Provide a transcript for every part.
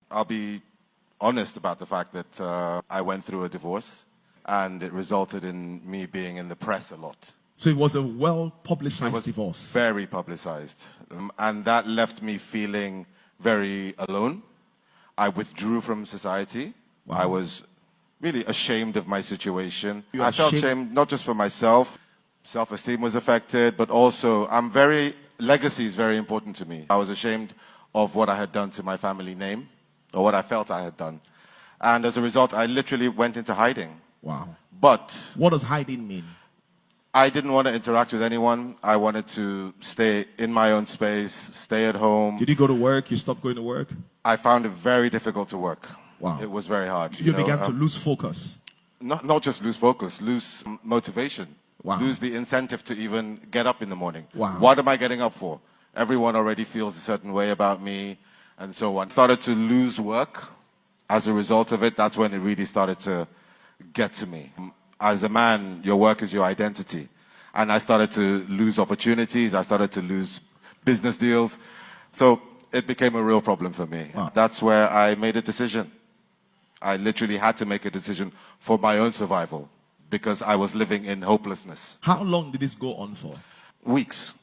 I'll be honest about the fact that I went through a divorce and it resulted in me being in the press a lot. So it was a well-publicized It was divorce. very publicized. And that left me feeling very alone. I withdrew from society. Wow. I was really ashamed of my situation. You I felt ashamed- ashamed not just for myself. Self-esteem was affected, but also legacy is very important to me. I was ashamed of what I had done to my family name, or what I felt I had done. And as a result, I literally went into hiding. Wow. But What does hiding mean? I didn't want to interact with anyone. I wanted to stay in my own space, stay at home. Did you go to work? You stopped going to work? I found it very difficult to work. Wow. It was very hard. You began to lose focus. Not just lose focus, lose motivation. Wow. Lose the incentive to even get up in the morning. Wow. What am I getting up for? Everyone already feels a certain way about me, and so on. Started to lose work. As a result of it, that's when it really started to get to me. As a man, your work is your identity. And I started to lose opportunities. I started to lose business deals. So it became a real problem for me. Wow. That's where I made a decision. I literally had to make a decision for my own survival because I was living in hopelessness. How long did this go on for? Weeks.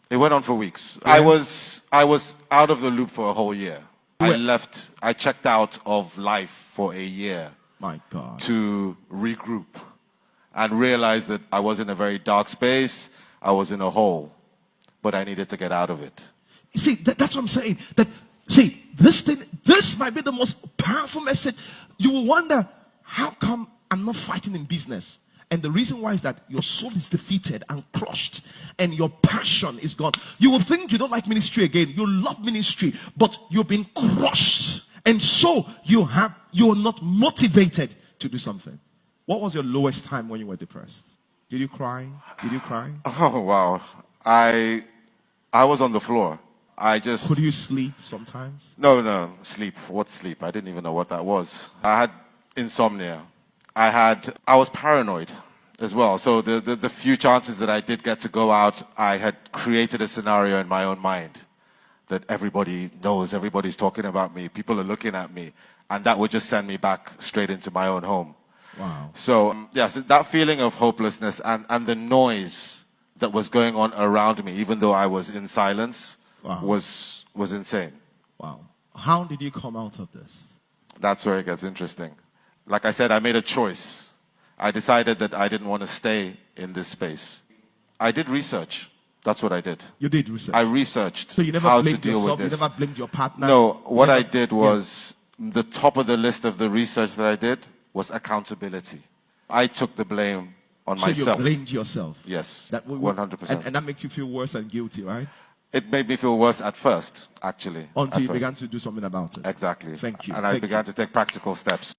It went on for weeks. Yeah. I was out of the loop for a whole year. I checked out of life for a year. My God. To regroup and realize that I was in a very dark space. I was in a hole, but I needed to get out of it. You see, that's what I'm saying. This might be the most powerful message. You will wonder, how come I'm not fighting in business? And the reason why is that your soul is defeated and crushed and your passion is gone. You will think you don't like ministry again. You love ministry, but you've been crushed. And so you are not motivated to do something. What was your lowest time when you were depressed? Did you cry? Did you cry? Oh, wow. I was on the floor. Could you sleep sometimes? No, sleep. What sleep? I didn't even know what that was. I had insomnia. I was paranoid as well. So the few chances that I did get to go out, I had created a scenario in my own mind that everybody knows, everybody's talking about me, people are looking at me, and that would just send me back straight into my own home. Wow. So, yes, that feeling of hopelessness and the noise that was going on around me, even though I was in silence, wow, was insane. Wow. How did you come out of this? That's where it gets interesting. Like I said, I made a choice. I decided that I didn't want to stay in this space. I did research. That's what I did. You did research? I researched so you never how to blamed deal yourself, with this. You never blamed your partner? No, what I did was, the top of the list of the research that I did was accountability. I took the blame on myself. So you blamed yourself? Yes, that 100%. And that makes you feel worse and guilty, right? It made me feel worse at first, actually. Until you began to do something about it. Exactly. Thank you. And I began to take practical steps.